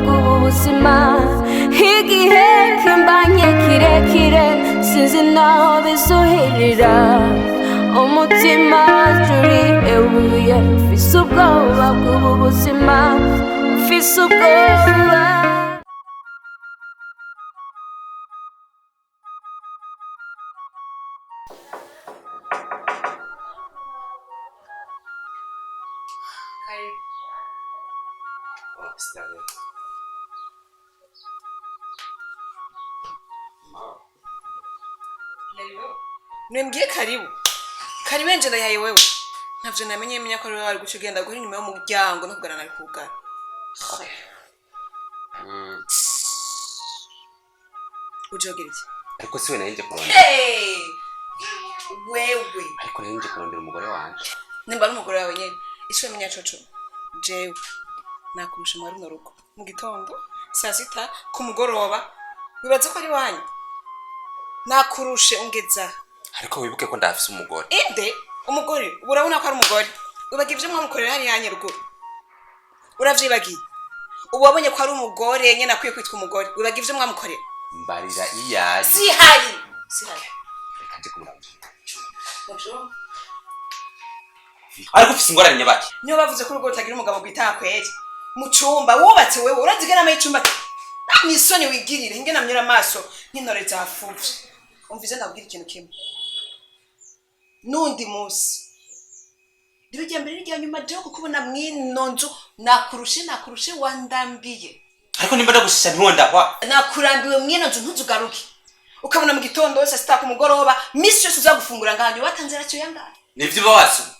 bw'ubuzima igihe kimbanye kirekire sinzi naho bizuhirira umutima turi ebuye mfise ubwoba bw'ubuzima mfise ubwoba Nembwiye karibu karibenje ndayaye wewe ntavyo namenye ko ari guca ugenda guhira inyuma y'umuryango no kugarana ari kugara ujogira iki ariko siwe narinje kurondera wewe ariko narinje kurondera umugore wanje nimba ari umugore wawe nyene ico menya coco jewe nakurusha muri runo rugo mu gitondo saa sita ku mugoroba wibaza ko ari wanyu nakurushe ungeza ariko wibuke ko ndafise umugore inde umugore urabona ko ari umugore ubaga ivyo mwamukorera hari yanye ruguru uravyibagiye ubabonye ko ari umugore nyene akwiye kwitwa umugore ubaga ivyo mwamukorera mbarira iyaje sihari reka nje kumurabira ariko ufise ingorane nyabaki niyo bavuze ko urugo rutagira umugabo gwitaha kweri mu cumba wubatse wewe urazigana mu icumba ni isoni wigirire nge namnyura amaso n'intore zafuvye umvize ndabwira ikintu kimwe nundi musi dirujya mbere n'irya nyuma je kukubona mwino nzu nakurushe wandambiye ariko nimba ndagushisha ntiwondahwa nakurambiwe mwino nzu ntuzugaruke ukabona mu gitondo saa sita ku mugoroba misi yose uza gufungura ngahanyu watanze racyo yangana nivyo uba wasumye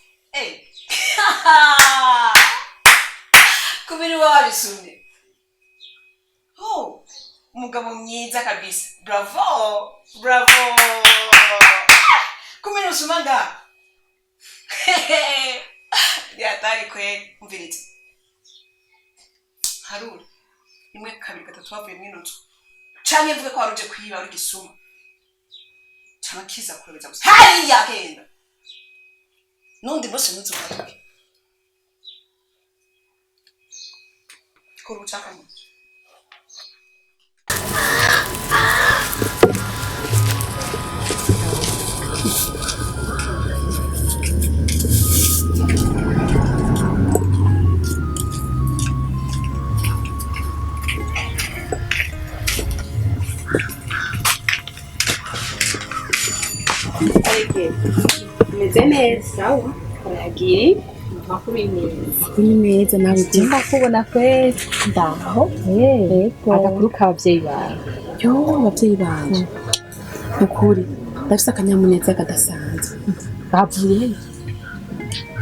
kubiri wabisumye umugabo mwiza kabisa bravo kumenya usuma nga yatari kweli umviriza harura imwe kabiri gatatu bavuye mwino nzu canke mvuge ko waruje kwiba uri gisuma canke kiza kurobeza gusa hariya genda nundi bose ntuzugaruke kora ubucakamu meze neza uragiye kuri meza nawe ugenda kubona kwezi ndaho agakuru k'abavyeyi bawe yo abavyeyi banje ukuri ndafise akanyamuneza kadasanzwe bavuye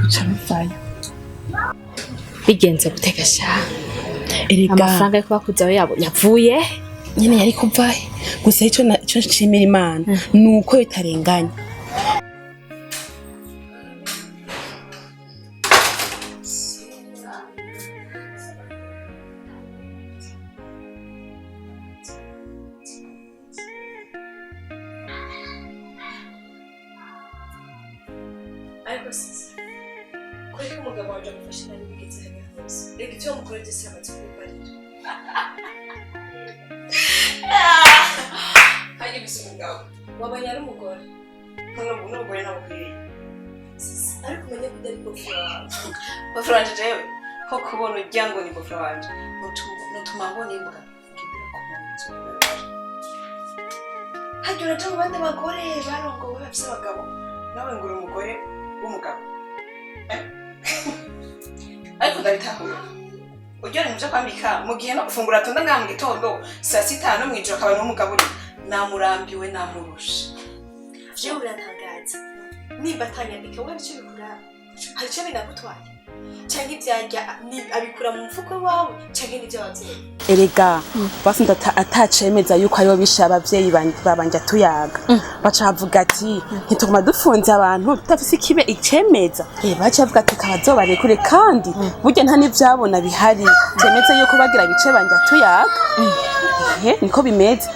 bica bivayo bigenze gutega sha amafaranga yo kubakuzaho yabo yavuye nyene yari kuvahe gusa ico nshimira Imana nuko bitarenganya ariko sisi kuri umugabo wanje amufashe nari bigeze hano hose reka ivyo mukore byose amaze kubibarira hari bise umugabo wabanye ari umugore n'umugore nabukwiriye ariko umenye ko utari gofero wanje jewe ko kubona urya ngo ni gofero wanje nutuma mbona imbwa ngibira ku munzu hajya uraja mu bandi bagore barongowe bafise abagabo nawe ngura umugore w'umugabo ariko ndabitahura uryohera muvyo kwambika mu gihe no gufungura atonda ngaha mu gitondo saa sita no mw'ijoro akaba n'umugabo uri namurambiwe namurusha jewe uratangaza nimba atanyambika we bico bikuraba hari ico binagutwaye canke ivyarya abikura mu mufuko wawe canke n'ivyo abavyeyi erega bafunda atacemeza yuko aribo bishe abavyeyi babanje tuyaga baca bavuga ati ntituguma dufunze abantu tutafise ikibe icemeza baca bavuga ati kabazobarekure kandi burya nta n'ivyabona bihari cemeza yuko bagira bice banje tuyaga niko bimeze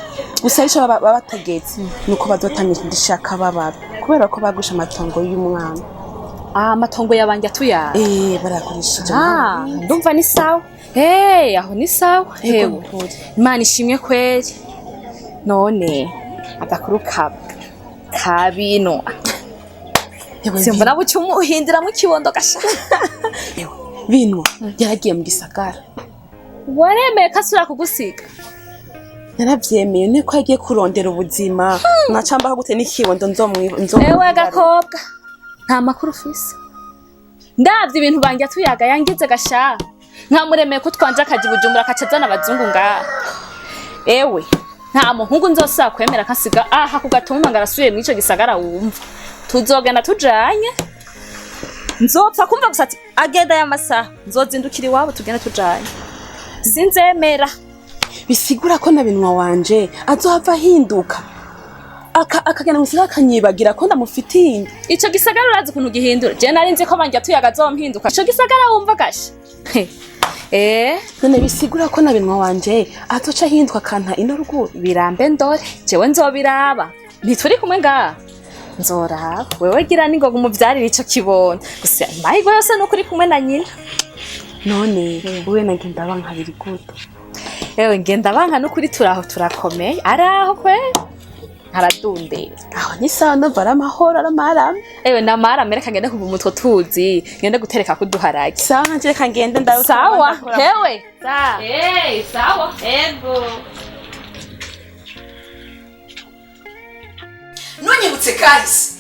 gusa ico baba bategetse nuko bazotanga ishaka bababa kubera ko bagusha amatongo y'umwana amatongo yabanje atuyaga barakurishije ndumva ni sawa aho ni sawa hewe Imana ishimwe kweri none agakuru kabino simbona bucyo umuhindira mu kibondo gasha bino yaragiye mu gisagara waremeye kasura kugusiga naravyemeye niko yagiye kurondera ubuzima nacambaho gute n'ikibondo ewe gakobwa nta makuru ufise ndavye ibintu banje tuyaga yangize gasha nkamuremeye ko twanje akaji Bujumbura kacazana abazungu ngaha ewe nta muhungu nzosaba kwemera kasiga aha kugatuma ngarasuye mu ico gisagara wumva tuzogenda tujanye nzopfa kumva gusa ati agenda y'amasaha nzozindukira iwabo tugenda tujanye sinzemera bisigura ko na binwa wanje azohava ahinduka akagenda musiga akanyibagira ko ndamufitiye ico gisagara urazi ukuntu gihindura je nari nzi ko banje tuyaga azompinduka ico gisagara wumva gasha none bisigura ko na binwa wanje atoca ahinduka kanta ino ruguru birambe ndore jewe nzobiraba ntituri kumwe ngaha nzoraba wewe gira ningoga umuvyarira ico kibona gusa imahirwe yose nuko uri kumwe na nyina none wewe na ngenda banka biri gute ewe ngenda banka nukuri turaho turakomeye araho kwe aradundera aho ni sawa ndumva ari amahoro aramarame ewe namara mereka ngende kuva umutwe tuzi ngende gutereka kuduharage sawa nanje reka ngende ndawe sawa hewe sawa ego nunyibutse kahise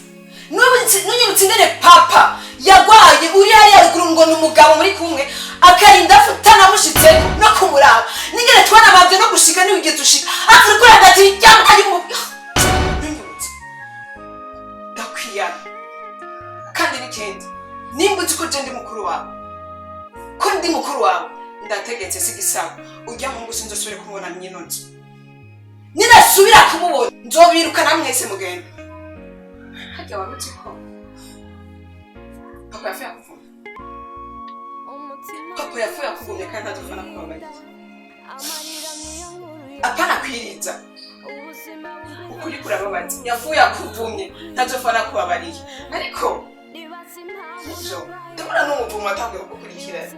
nunyibutse ingene papa yagwaye uri hariya ruguru ngo ni umugabo muri kumwe akarinda atanamushitse no kumuraba n'ingene twanabavye no gushika ntiwigeze ushika afuri kuri hagati cyangwa ari mu nunyibutse ndakwiyana kandi n'ikindi nimba uzi ko je ndi mukuru wawe ko ndi mukuru wawe ndategetse sigisaba ujya mu ngo sinzosubire kumubona mwino nzu ninasubira kumubona nzobirukana mwese mugenda hajya wabuze ko papa yafuye akuvumye papa yafuye akuvumye kandi ntadufana kubabarira apana kwiriza ukuri kurababaza yafuye akuvumye ntadufana kubabarira ariko nivyo ndabona n'umuvumo atanguye kugukurikirana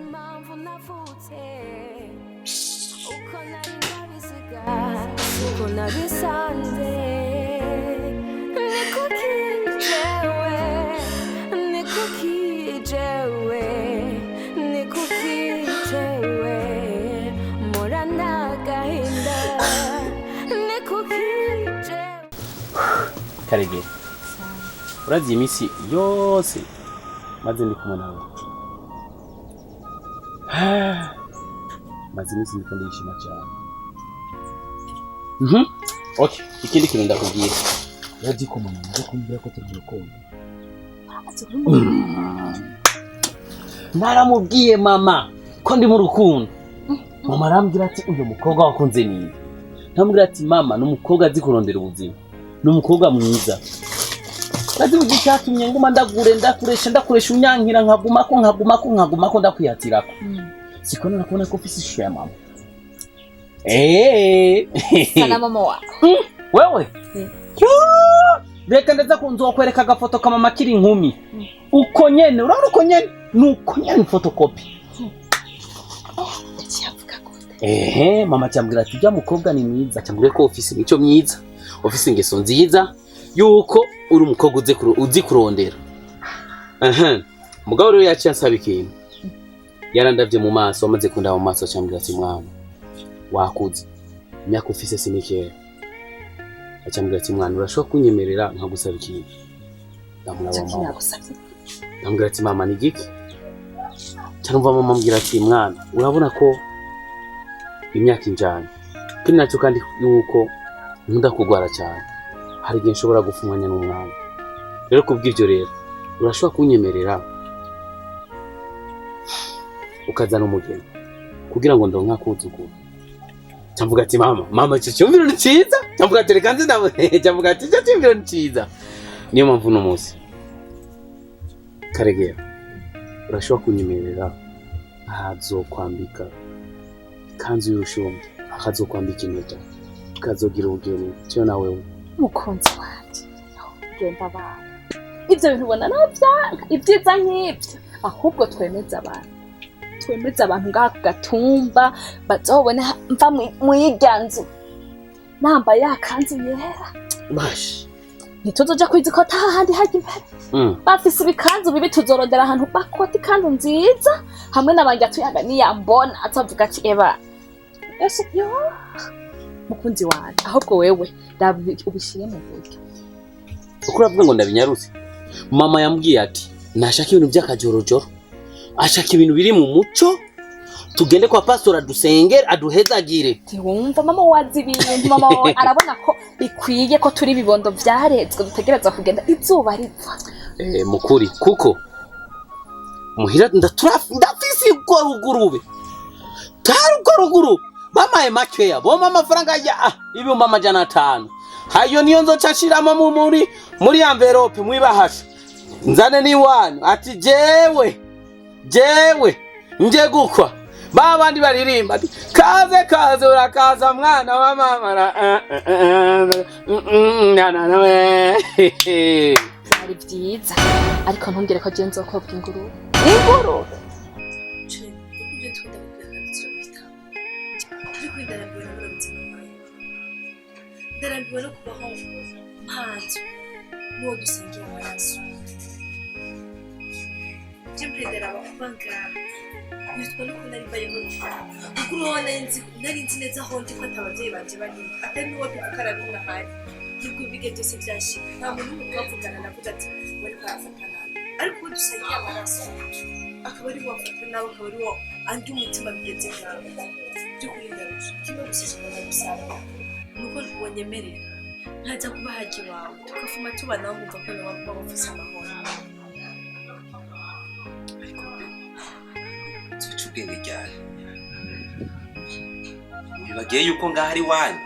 Kuna bisanze nikukijewe morana agahinda nikukijewe Karege urazi imisi yose maze ndi kumwe nawe maze imisi ndiko ndishima cyane okay ikindi kintu ndakubwira urazi ko mama nje kumbwira ko turi rukundo naramubwiye mama ko ndi mu rukundo mama arambwira ati uyu mukobwa wakunze nini ntamubwira ati mama n'umukobwa azi kurondera ubuzima n'umukobwa mwiza urazi ugiye cyatumye nguma ndakuresha unyankira nkagumako ndakwihatirako siko nakubona ko ufise ishusho ya mama sana mama wa wewe reka ndaza kunzokwereka agafoto ka mama kiri inkumi uko nyene urabona uko nyene nuko nyene photocopy mama cyambwira ati jya mukobwa ni mwiza cyambwira ko ofisi mico myiza ofisi ingeso nziza yuko uri umukobwa uzi kurondera mugabo rero yaciye asaba ikintu yarandavye mu maso amaze kundaba mu maso cyambwira ati mwana wakuze imyaka ufise sinikera acambwira ati mwana urashobora kunyemerera nkagusaba ikintu ndamubwira ati mama ni giki cyangwa mama ambwira ati mwana urabona ko imyaka injanye kindi nacyo kandi yuko nkunda kugwara cyane hari igihe nshobora gufunganya n'umwana rero kubw'ivyo rero urashobora kunyemerera ukazana umugeni kugira ngo ndonka kuzugura cyamvuga ati mama cyo cyumviro ni cyiza cyamvuga ati reka nzi nawe cyamvuga ati cyo cyumviro ni cyiza niyo mpamvu no munsi Karegera urashobora kunyemerera ahazokwambika kanzu y'urushumbi akazokwambika impeta ukazogira ubugeni cyo nawe mukunzi wanje genda bana ivyo bintu ubona navyanka ibyiza nk'ibyo ahubwo twemeza abantu ngaha ku gatumba bazobone mva mwiryanzu nambaye yakanzu yera bashi ntituzoja kwizikota hahandi hajya imbere bafise ibikanzu bibi tuzorondera ahantu bakota ikanzu nziza hamwe n'abanja tuyaga niyambona azavuga ati eba ese yo mukunzi wanje ahubwo wewe ubishire mu buryo uko uravuga ngo ndabinyarutse mama yambwiye ati nashaka ibintu by'akajorojoro ashaka ibintu biri mu muco tugende kwa pastora dusengere aduhezagire wumva mama wazi ibintu mama wawe arabona ko bikwiye ko turi bibondo vyarezwe dutegereza kugenda izuba ripfa mukuri kuko muhira ndafise uko rugurube taruko ruguru mama makeya boma amafaranga ya ibihumbi 500 hayo niyo nzocashiramo muri envelope mwibahasha nzane ni wanyu ati jewe nje gukwa babandi baririmba ati kaze urakaza mwana wa mama we byari byiza ariko ntungere ko je nzokobwa ingurube ndarambiwe no kubaho mpanzu n'uwo dusangira amaraso je mpendera abakuba ngaho bitwa nuko nari mbayeho kuko uwo nari nzi neza aho ndi ko atabavyeyi banje banyuma atari n'uwo bivukana n'umwahari nubwo ibige byose vyashika nta muntu n'umwe bavugana navuga ati wari kwafatana ariko uwo dusangira amaraso akaba ari wafata nawe akaba ari wo andi umutima bigeze ngaho by'ukuri ndarusha kimwe gusa kigomba gusarura nuko ntiwonyemerera ntajya kuba haji wawe tukafuma tubana aho ngumva ko nawe bafise amahoro zica ubwenge ryari wibagiye yuko ngaho ari wanyu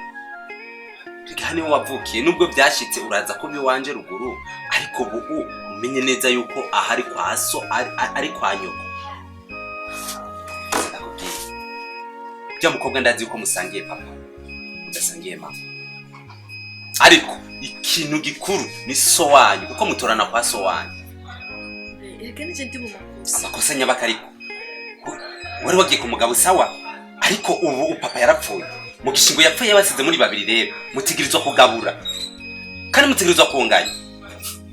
reka niwe wavukiye nubwo byashitse uraza ko biwanje ruguru ariko ubu umenye neza yuko ahari kwa so ari kwa nyoko nakubwiye bya mukobwa ndazi yuko musangiye papa udasangiye mama ariko ikintu gikuru ni so wanyu kuko mutorana kwa so wanyu reka nije ndi mu makosa nyabaka ariko wari wagiye ku mugabo sawa ariko ubu papa yarapfuye mu gishingo yapfuye basize muri babiri rero mutigirizwa kugabura kandi mutigirizwa kunganya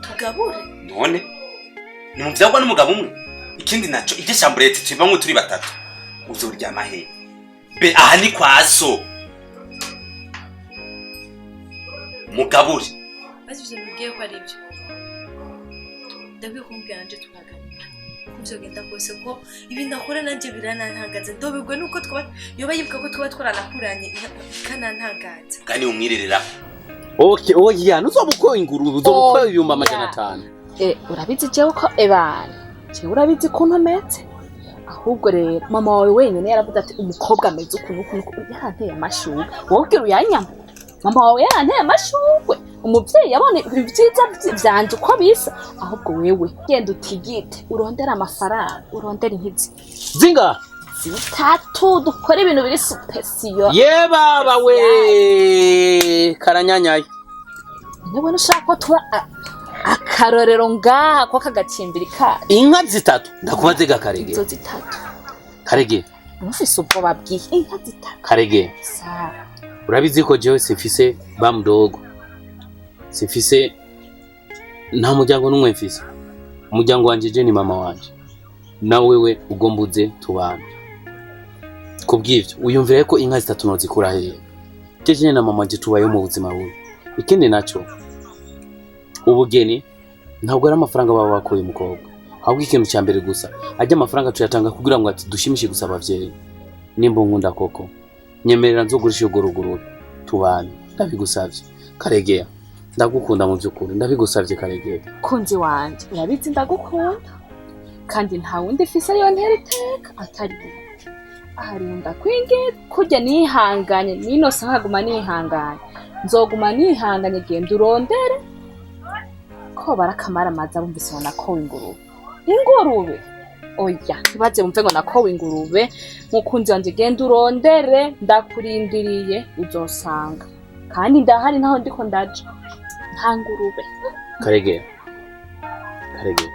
tugabure none ni mu byagwa n'umugabo umwe ikindi naco ije shamburete tubamwe turi batatu uzoryama he be aha ni kwa so mugaburi bazivye mugiye ko ari byo ndabwiye kumbwira nje tukaganira kuvyogenda kose ko ibi ndakora nanje biranantangaza ndobigwe nuko yoba yibuka ko tuba twaranakuranye kanantangaza kandi umwirerera oya nuzobuko ingurube uzobuko ibihumbi 500 urabizi jewe ko ebana jewe urabizi ko ntometse ahubwo rero mama wawe wenyine yaravuze ati umukobwa ameze ukuntu yaranteye amashurwe wowe ubwira uyanyambura mama wawe yaranteye amashurwe umuvyeyi yabone ibyiza vyanje uko bisa ahubwo wewe genda utigite urondera amafaranga urondera inkizi zinga 3 dukora ibintu biri supesiyo ye baba we karanyanyaye niwe nushaka tuba akarorero ngaha ko kagacimbiri ka inka 3 ndakubaze gakarege izo 3 karege ufise ubwo babwiye inka 3 karege sawa urabizi ko jewe sifise bamdogo sifise nta muryango n'umwe mfise umuryango wanje je ni mama wanje na wewe ugombuze tubana kubwivyo uyumvire ko inka 3 nozikura hehe jeje na mama je tubaye mu buzima bubi ikindi naco ubugeni ntabwo ari amafaranga baba bakoye umukobwa ahubwo ikintu cya mbere gusa ajya amafaranga tuyatanga kugira ngo ati dushimishe gusa abavyeyi nimba nkunda koko nyemerera nzogurisha uguruguru tubane ndabigusavye karegea ndagukunda mu byukuri ndabigusavye karegea kunzi wanje urabizi ndagukunda kandi nta wundi fise yo ntera iteka atari arinda kwinge kujya nihanganye nino sangaguma nihanganye nzoguma nihanganye genda urondere ko barakamara amazi abumvise ngo nakowe ingurube oya ntibaze bumve ngo nakowe ingurube mukunzi wanje genda urondere ndakurindiriye uzosanga kandi ndahari naho ndiko ndaje nta ngurube karegera karege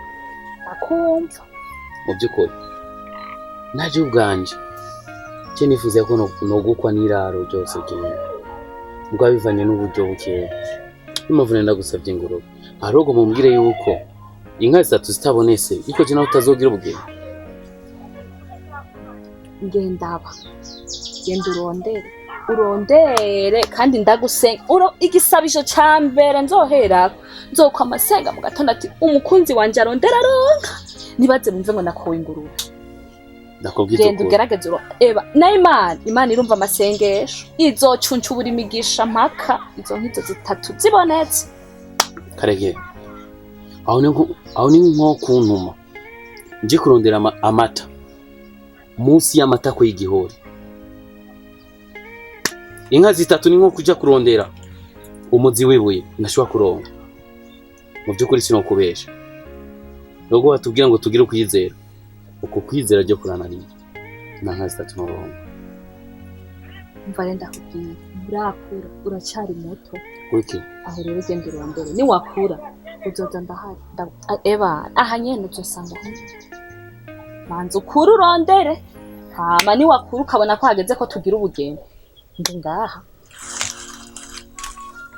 akumva mu by'ukuri naje ubwanje cyo nifuza ko nogukwa n'iraro byose genda ubwo bivanye n'uburyo bukeya impamvu nenda gusabye ingurube ahubwo mumbwire yuko inka zitatu zitabonetse iko je nawe utazogira ubugeni ngendaba genda urondere kandi ndagusenga igisabisho ca mbere nzoherako nzokwa amasenga mu gatondo ati umukunzi wanje arondera aronka nibaze bumve ngo nakuwe ingurube ndakubwiza genda ugerageze eba na imana irumva amasengesho izocunca imigisha mpaka izo nkizo zitatu zibonetse karege aho ni nko kuntuma nje kurondera amata munsi y'amata ko y'igihori inka zitatu ni nko kuja kurondera umuzi wibuye nashobora kuronka mu by'ukuri sinokubesha nubwo batubwira ngo tugire ukwizera uko kwizera ryo kurananiye na nka zitatu n'urongo umva renda kubwira urakura uracyari muto kuki aho rero genda urondere niwakura uzoza ndahari eba aha nyene uzosanga manza ukura urondere hama niwakura ukabona ko hageze ko tugira ubugeni ndi ngaha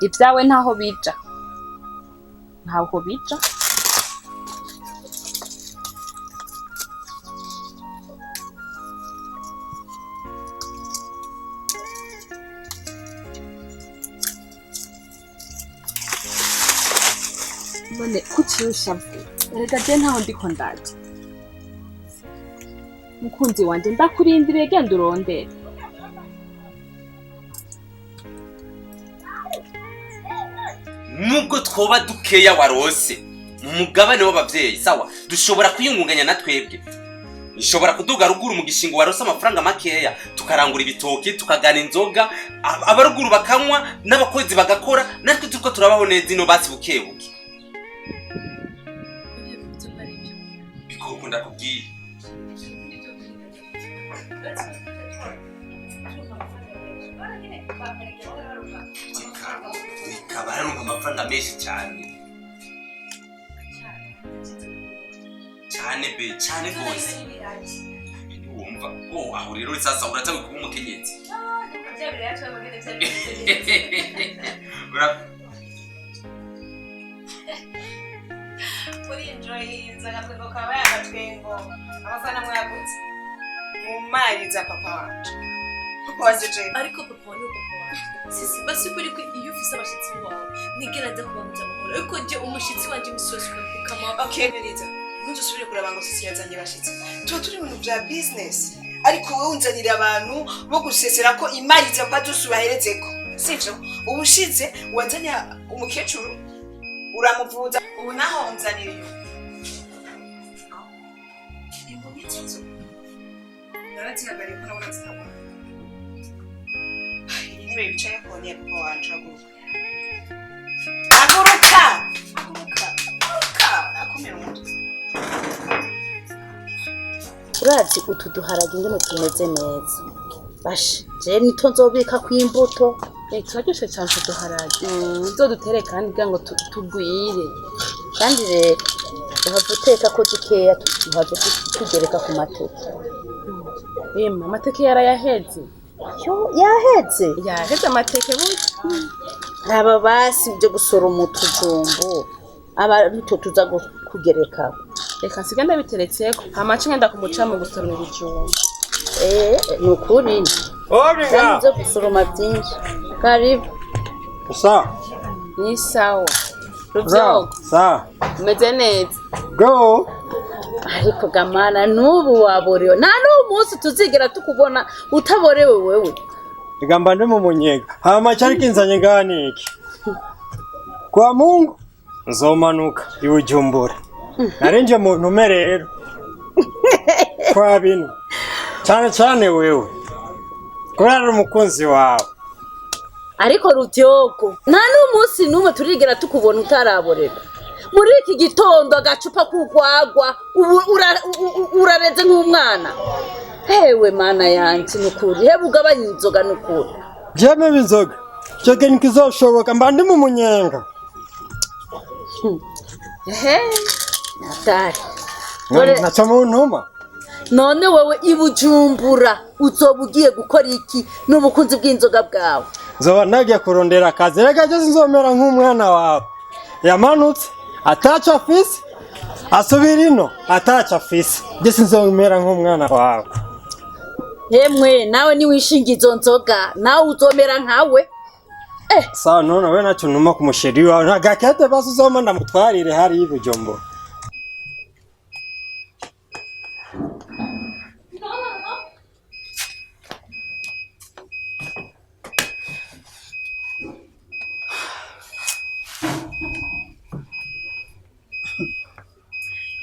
ibyawe ntaho bija ntaho bija none kucyusha erega je ntaho ndiko ndaje mukunzi wanje ndakurindiriye genda urondere nubwo twoba dukeya warose mu mugabane w'abavyeyi sawa dushobora kwiyungunganya na twebwe ishobora kuduga ruguru mu gishingo warose amafaranga makeya tukarangura ibitoki tukagana inzoga abaruguru bakanywa n'abakozi bagakora natwe turiko turabaho neza ino basi bukebuke bikoko ndakubwiye kabara numva amafaranga menshi cyane cyane gose wumva aho rero sasa uratawe kuba umukenyezi uri enjoy nzagakwego kaba yagatwengo abafana mwagutse mumariza papa wacu papa waje ariko papa ni papa wacu sisi basi kuri ko iyo ufise abashitsi bawe nigeraza kubamuza amahoro ariko je umushitsi wanje misozi kama okay neza nje usubire kuraba ngo sisi yazanye bashitsi tuba turi mu bya business ariko wowe unzanira abantu bo gusesera ko imariza kwa dusubaherezeko sivyo ubushize wazanye umukecuru uramuvuza ubu naho unzaniriye imbonetse naratihagariye ko nabona zitabona nibe bicaye ko niye papa wacu aguruka akumira umutwe urazi utu duharage ingene tumeze neza bashe je nito nzobika kw'imbuto turaryoshe cyane uduharage tuzodutere kandi kugira ngo tugwire kandi rero uhava uteka ko dukeya tuhava tugereka ku mateke amateke yarayaheze yaheze amateke aba basi byo gusoroma utujumbu aba nito tuza kugereka reka nsiga ndabiteretseko hamace ngenda kumuca mu gusoroma ibijumbu nukuri Obrigado. Nzo gusoroma byinshi karibu Sawa. ni sawa ruvyogo Sawa. umeze neza Go. ariko gamana nubu waborewe nta n'umunsi tuzigera tukubona utaborewe wewe Igamba ndi mu munyega. Hama cyari kinzanye ganiki. Kwa Mungu nzomanuka ibujumbura. Narinje mu ntume rero. Kwa bino. Cyane wewe. Kurara umukunzi wawe. ariko ruvyogo nta n'umunsi numwe turigera tukubona utaraborera muri iki gitondo agacupa kugwagwa urareze nk'umwana hewe mana yanje nukuri hebu ugabanya inzoga nukuri Jeme bizoga. Cyoke nikizoshoboka mba ndi mu munyenga. natari naca mu ntuma none wewe ibujumbura uzoba ugiye gukora iki n'ubukunzi bw'inzoga bwawe zoba nagiye kurondera akazi reka je sinzomera nk'umwana wawe yamanutse ataca afise asubira ino ataca afise je sinzomera nk'umwana wawe hemwe nawe niwishinga izo nzoga nawe uzomera nkawe sawa none we naco ntuma ku musheri wawe nta gakete basi uzoma ndamutwarire hari y'Ibujumbura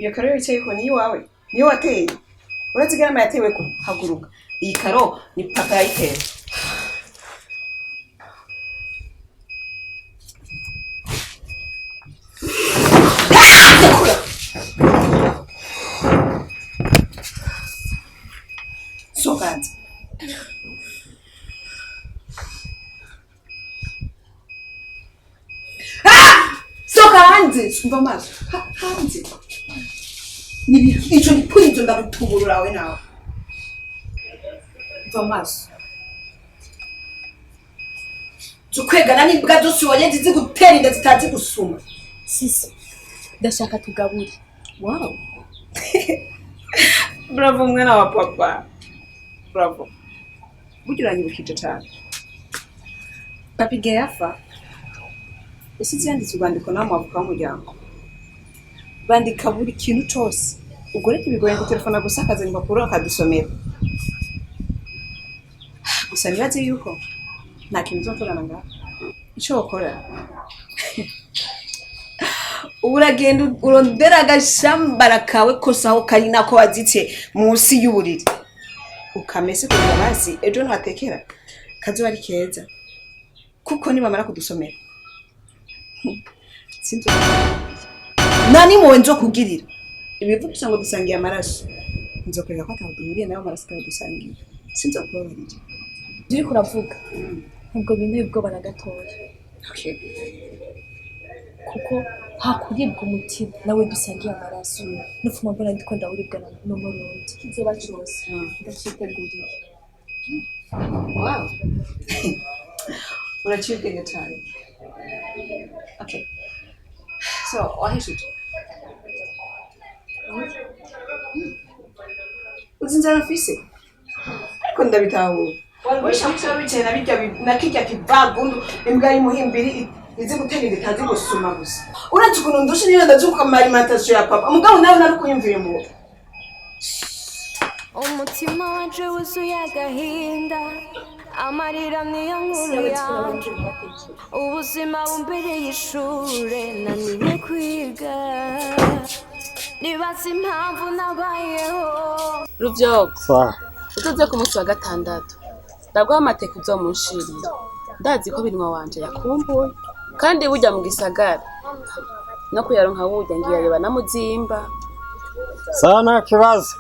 iyo karo yicaye ko ni iwawe niyo wateye uretse igarama yatewe ko haguruka iyi karo ni papa yayiteye sokanze sokanze sumva amaso hanze ico nipurizo ndagutuburura we nawe mva amaso zukwegana n'imbwa zose ubonye zizi gutera inda zitazi gusuma sisi ndashaka tugabure. wow bravo mwana wa papa bravo burya uranyibukije cyane papi geyafa yasize yanditse urwandiko nawe wavuka w'umuryango bandika buri kintu cyose ubwo reka ibigoye ngo telefona gusa akazana impapuro akadusomera gusa nibaze yuko nta kintu uzokorana ngaho icyo wakora uragenda urondera agashambara kawe kose aho kari nako wazitse munsi y'uburiri ukamese kugira basi ejo ntatekera kazoba ari keza kuko nibamara kudusomera sinzo nani muwe nzo kugirira ibivuga ngo dusangiye amaraso nzo kwega ko ataduhuriye nayo amaraso kandi dusangiye sinzo kubabarira Diri kuravuga nubwo binteye ubwoba na gatoya okay kuko hakuribwa umutima nawe dusangiye amaraso nufuma mbona ndiko ndawuribwa n'umurundi kizoba cyose ndakiteguriye. wow uracibwenge cyane okay so wahishije uzinzana fise ariko ndabitahura wishamutse bicaye na bijya nakijya kivabundu imbwa y'umuhimbiri izi gutera itazi gusuma gusa uretse ukuntu ndushe niyo ndazuka mu alimentation ya papa umugabo nawe nari kuyumvira mu umutima wanje wuzuye agahinda amarira niyo nkuru yanje ubuzima bumbereye ishure naniwe kwiga nibaza impamvu nabayeho. Ruvyogo sawa utuze ku munsi wa gatandatu ndaguha amateka uzomunshirira ndazi ko binwa wanje yakumbuye kandi burya mu gisagara no kuyaronka burya ngiye areba na muzimba sawa nta kibazo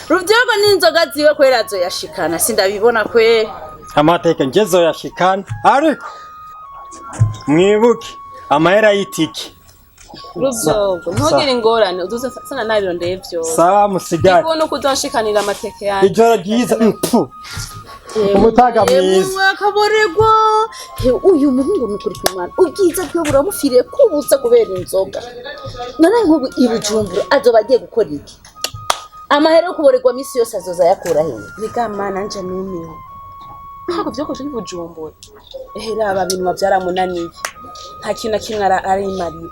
Ruvyogo n'inzoga ziwe kwera azoyashikana sindabibona kwe amateka ngezo yashikana ariko mwibuke amahera y'itiki Ruvyogo ntugire ingorane uduze sana nabirondeye vyose sawa musigari ukuntu kuzonshikanira amateke yanje ijoro ryiza umutaga mwiza akaboregwa uyu muhungu nukuri kw'Imana ubwiza bwe buramufiriye kubuza kubera inzoga none nk'ubu Ibujumbura azoba agiye gukora iki amahera yo kuboregwa misi yose azoza yakura he bigama nanje numiwe ntabwo vyokoje Ibujumbura ehera aba bintu byaramunaniye nta kintu na kimwe arimarira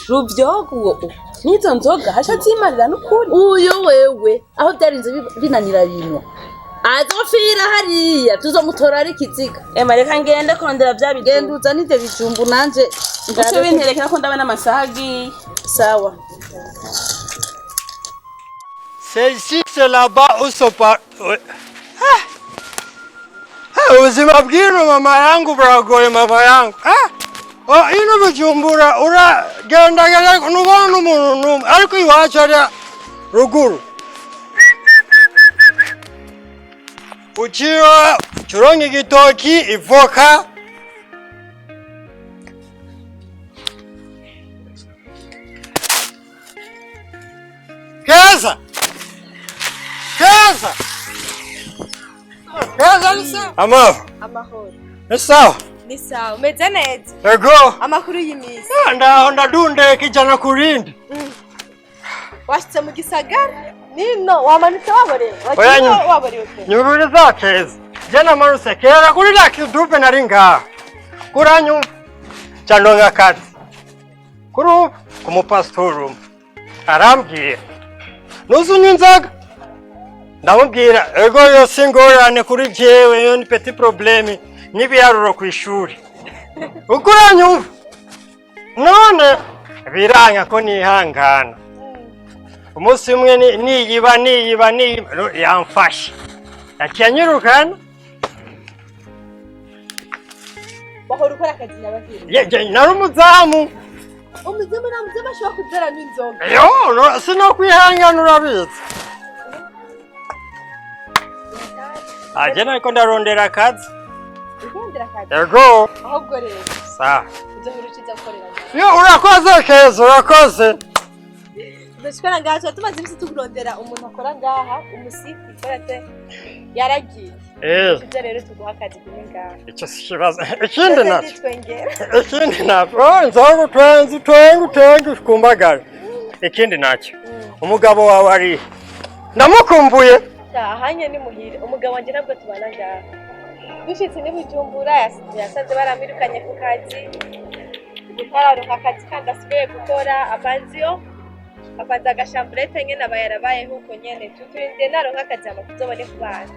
Ruvyogo nizo nzoga hasha zimarira n'ukuri uyo wewe aho byarinze binanira binwa azofira hariya tuzomutora ari kiziga reka ngende kurondera bya genda uzanite bijumbu nanje Ese binterekera ko ndabona amasagi sawa Celle-ci, c'est là-bas où se part... ubuzima bw'ino mama yangu buragoye mama yangu ino Bujumbura uragendagenda ntubona n'umuntu n'umwe ariko iwacu hariya ruguru uciwe uronka igitoki ivoka Amahoro. Amahoro. Ni sawa? Ni sawa. Umeze neza? Ego. Amakuru y'imisi. Ndaho ndadunde kijana kurindi. Washitse mu gisagara? Nino wamanitse waborewe. Waborewe. Nyururi zakeza. Jana maruse kera kuri la kidupe nari ngaha. Kuranyu chandonga kazi. Kuru kumupasitoru. Arambwira. Nuzunywa inzoga. Ndamubwira ego yose ingorane kuri jewe yo ni petit problème n'ibiharuro ku ishuri. Ukuranyumva. None biranga ko nihangana. Umunsi umwe niyiba yamfashe. Yacyanyirukana. Bahora ukora akazi n'abaviri. Ye nari umuzamu. Umuzamu ashobora kudara n'inzoga. Yo, sinokwihangana urabizi. Ajena ariko ndarondera akazi. Urondera akazi? Ego. Ahubwo rero. Sawa. Uzohurukiriza gukorera. Yo, urakoze keza, urakoze. Ndashikora ngaho tumaze imisi tukurondera umuntu akora ngaha, umusiki korate yaragiye. Ivyo rero tuguha akazi kuri ngaha. Icyo si kibazo. Ikindi nacyo. Nzoga twengu kumbagara. Ikindi nacyo. Umugabo wawe ari. Ndamukumbuye. Ahanye ni muhire. Umugabo wanje nabwo tubana ngaha. Dushitse ni Bujumbura yasanze baramirukanye ku kazi. Gutararuka akazi kandi asigaye gukora apanziyo. Apanza agashamburete nyene abayarabaye huko nyene. Tuturinde naronka akazi amakuzobone ku bana.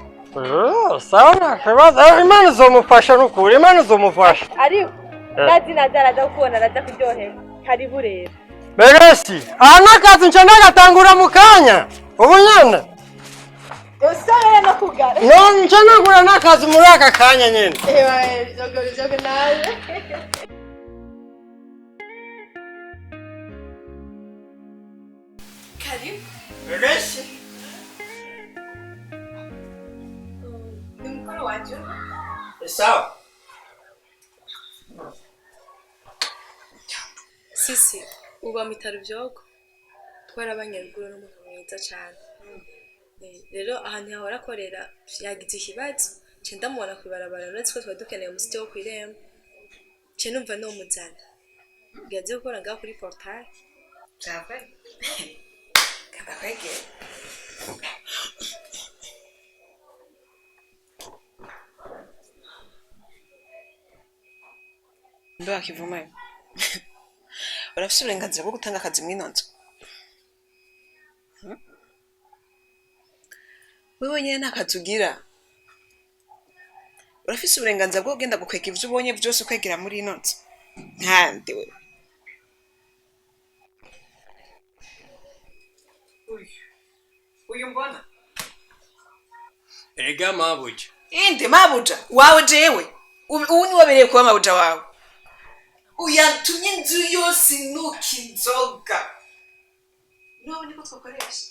Sawa, kibazo. Imana izomufasha n'ukuri, Imana izomufasha. Ariko ndazi nazaraza kubona araza kuryohera. Karibu rero. Beresi, aha n'akazi nca ndagatangura mu kanya. Ubu nyene. Usabere no kugara. No, nca nagura n'akazi muri aka kanya nyene. Jogo nawe. Karibu. Beresi. Ni mkuru wanje. Sawa. Sisi uba mitaro byoko twarabanyaruguru n'umuntu mwiza cyane. Rero ahantu yahora akorera yagize ikibazo nce ndamubona kwibarabara uretse ko twari dukeneye umusiti wo kwiremba nce numva no muzana gaze gukora ngaho kuri portail Jabe. Kada kwege. Ndo akivuma. Urafise uburenganzira bwo gutanga akazi mw'inonzo. Wewe nyene nta kazi ugira. Urafise uburenganzira bwo kugenda gukwega ivyo ubonye byose ukwegera muri inonzo. Nkande wewe. Uyu mbona? Ega mabuja. Inde mabuja wawe jewe. Ubu ni wabereye kuba mabuja wawe. Uyatumye inzu yose nuki inzoga. None niko twakoresha.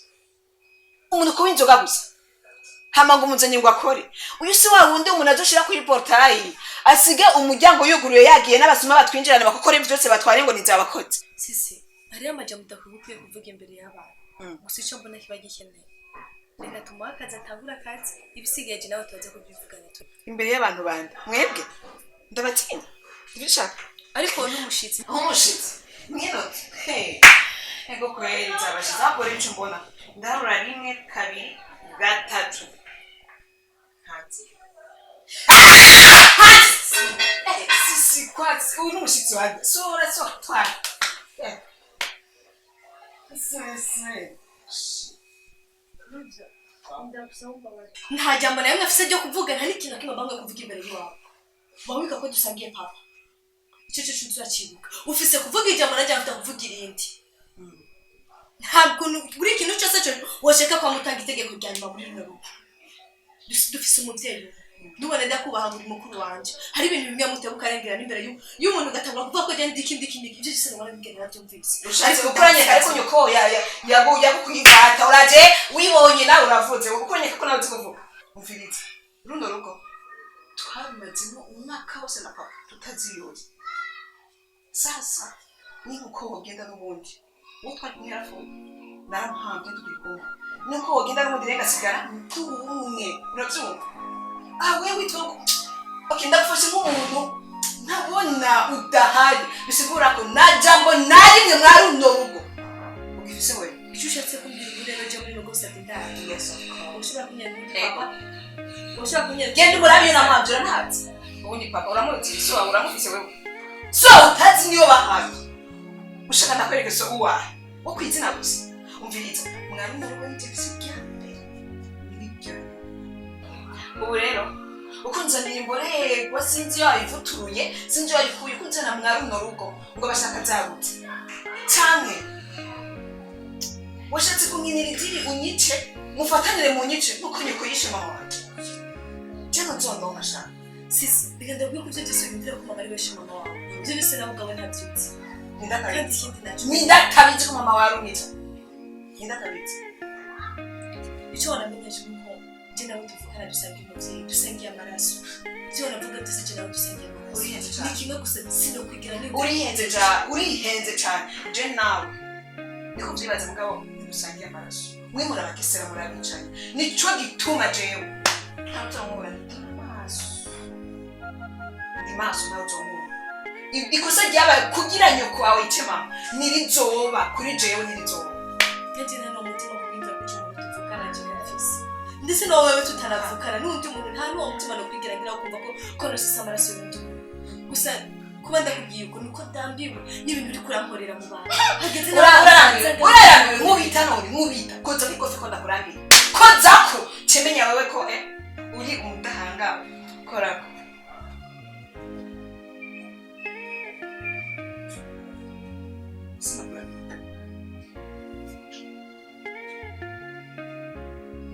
Umuntu ko inzoga gusa. Hama ngo umuzanye ngo akore. Uyu si wa wundi umuntu azoshira kuri portail. Asige umuryango yuguruye yagiye n'abasuma batwinjirana bakokora byose batware ngo nizabakoze. Sisi ari amajambo udakwiye kuvuga imbere y'abantu. Gusa icyo mbona kiba gikeneye. Reka tumuha akazi atangura akazi ibisigaye je nawe tubaze kubyivugana tu. Imbere y'abantu bandi. Mwebwe ndabatinya. Ibishaka. Ariko n'umushitsi. Umushitsi. Mwinote. Hey. Ego kweli nzabashiza akora icyo mbona. Ndarura rimwe kabiri gatatu. Hanze. Sisi kwatsi uyu n'umushitsi wanjye. Sora twara. Sisi. Nta jambo na rimwe afise ryo kuvuga nta n'ikintu kimwe bamwe kuvuga imbere yawe. Bawika ko dusangiye papa. Icyo cyo tuzacibuka. Ufise kuvuga ijambo najya afite kuvuga irindi. Ntabwo buri kintu cyose cyo washaka kwa mutanga itegeko ryanyuma muri runo rugo. Dufise umuvyeyi. Ndubona ndakubaha muri mukuru wanje. Hari ibintu bimwe mutebuka arengera n'imbere y'umuntu gatangura kuvuga ko je ndikindi ibyo cyose nabona bigenda nabyumvise. Ushatse gukuranye ariko nyoko yaguye kuyigata uraje wibonye nawe uravuze gukuranye ko nawe zikuvuga. Umvirize. Runo rugo twamazemo umwaka wose na papa tutaziyoye. Sasa ni uko wogenda n'ubundi. Utwa nyarafu naramuhambye tugikoma. Nuko wogenda n'ubundi rega sigara tumwe urabyumva. wewe witwa okay ndagufashe nk'umuntu ntabona udahari bisigura ko na jambo nari mwe mwari uno rugo ugifise we icyo ushatse kumbwira ngo rero je muri no gusa ndari yes of course ushobora kunyandika ego ushobora kunyandika genda murabiyo namwabyo ntazi ubundi papa uramuzi so uramufise wewe so utazi niyo bahaye ushaka ndakwereka so uwahe wo kwizina gusa umviriza mwari uno rugo n'ivyo byambere nibyo ubu rero ukunzaniye imborerwa sinzi yo ayivuturuye sinzi yo ayikuye ukunzana mwari uno rugo ngo bashaka zagute cyane washatse kunyinira idiri unyice mufatanire mu nyice nuko nyiko yishe mama wanjye cyane nzondo mashaka sisi bigenda byo kuvyo byose bimvira ko mama ari weshe mama wawe ibyo bise nawe ugabo ntabyutse Nindakabizi ko mama warumita nindakabizi icyo wanamenyesha nuko je nawe tuvukana dusangiye umuvyeyi dusangiye amaraso icyo wanavuga byose je nawe dusangiye amaraso urihenze cyane ni kimwe gusa sino kwigira neza urihenze cyane je nawe niko byibaza mugabo dusangiye amaraso mwe murabakesera murabicanye nico gituma jewe ntabwo maso nawe uzomubona ikosa ryabaye kugira nyoko wawe ice mama nirizoba kuri jewe nirizoba yaje nano mutima kubinza kucyo umuntu tuvukana je nafise ndetse no wewe tutaravukana n'undi muntu nta n'uwo mutima no kwigira ngira ukumva ko konosisa amaraso y'undi gusa kuba ndakubwiye uko niko ndambiwe n'ibintu biri kurankorera mu bantu hageze urarambiwe mubita none mubita koza kwikofe ko ndakurambiye koza ko cemenya wewe ko uri umudahangawe korako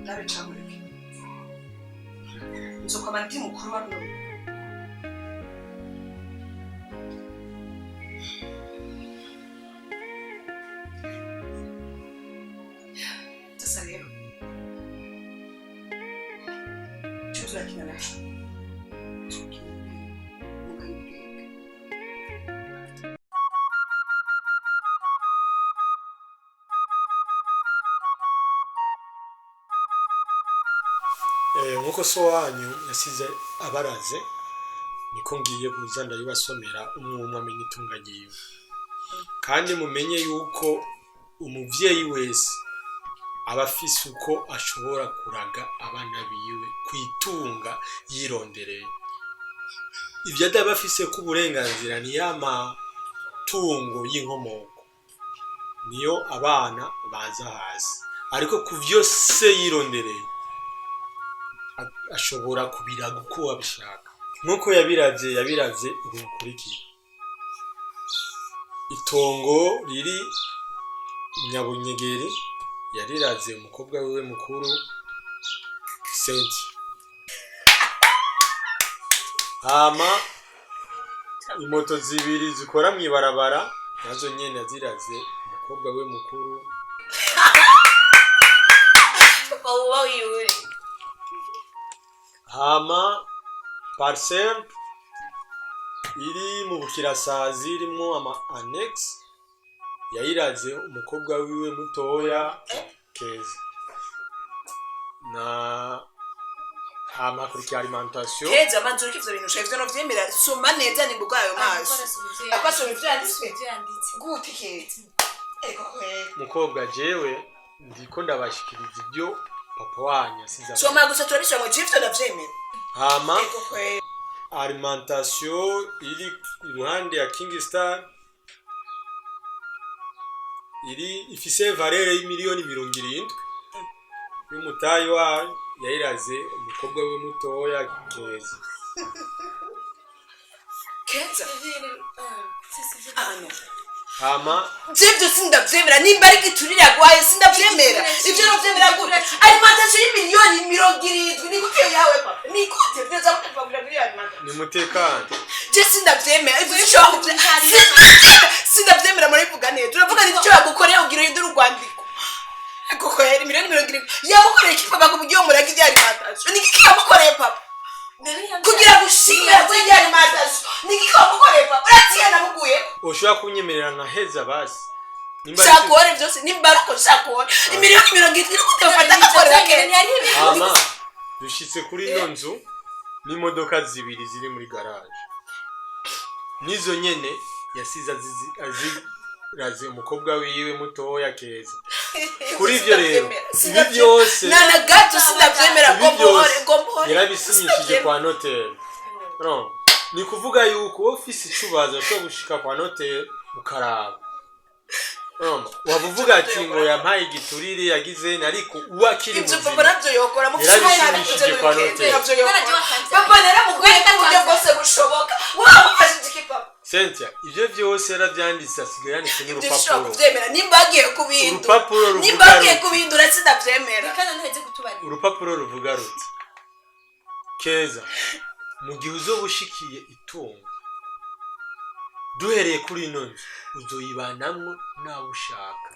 nabe chamureke nzokoma ndi mukuru wa runo sasa rero tuzakina nacho nkuko so wanyu yasize abaraze niko ngiye kuza ndayibasomera umwe amenye itunga ryiwe kandi mumenye yuko umuvyeyi wese aba afise uko ashobora kuraga abana biwe kwitunga yirondereye ivyo adaba afise ko uburenganzira ni y'amatungo y'inkomoko niyo abana baza hasi ariko ku vyose yirondereye ashobora kubiraga uko wabishaka nkuko yabiravye ubukurikira itongo riri Nyabunyegeri yariraze umukobwa wiwe mukuru Senti hama imoto zibiri zikora mwibarabara nazo nyene yaziraze umukobwa wiwe mukuru hama parcelle iri mu bukirasazi irimo ama annex yayiraze umukobwa wiwe mutoya Keza na hama kuri alimentation Keza manzuri kivyo bintu shevyo no vyemera soma neza ni bugwayo maso akasoma ivyo yanditse gute Keza ego mukobwa jewe ndiko ndabashikiriza ibyo papa wanyu asize soma gusa turabisha mu gifto ndavyemera hama alimentation iri iruhande ya King Star iri ifise valeur y'imiliyoni 70 y'umutayi wa yayiraze umukobwa we mutoya Keza Keza hama Jevyo sindavyemera nimba ari giturira gwaye sindavyemera ivyo no vyemera gute alimentation y'imiliyoni 70 ni gute yawe papa ni gute byeza kuvuga muri alimentation ni mutekano je sindavyemera ivyo cyo sindavyemera muri vuga neza turavuga ni cyo yagukorera ugira induru rwandiko koko yari miliyoni 70 yamukoreye kipapa ku buryo muragi rya alimentation ni kikamukoreye papa kugira gushimira kuri rya alimentation ni kikamukoreye papa uratiye namuguye ushobora kunyemerera nka heza basi shakore byose nimbaruko shakore imiliyoni 70 no kutafata gakorera hama dushitse kuri ino nzu n'imodoka zibiri ziri muri garage nizo nyene yasize aziraze umukobwa wiwe mutoya Keza kuri ivyo rero ibi byose nana gato sinavyemera ngo yarabisinyishije kwa notaire no ni kuvuga yuko ofisi icubaza cyo gushika kwa notaire ukaraba wavuga ati ngo yampaye igiturire yagize ariko uwakiri mu ibyo papa nabyo yokora mu yarabisinyishije kwa notaire papa naramubwiye ko uburyo bwose bushoboka wamufashe iki papa Cynthia ivyo byose yaravyanditse asigaye yanditse n'urupapuro nimba agiye kubindura urupapuro ruvuga nimba agiye kubindura sinavyemera kandi ntaheze kutubarira urupapuro ruvuga ruti Keza mu gihe uzoba ushikiye itungo duhereye kuri ino nzu uzoyibanamwo nawe ushaka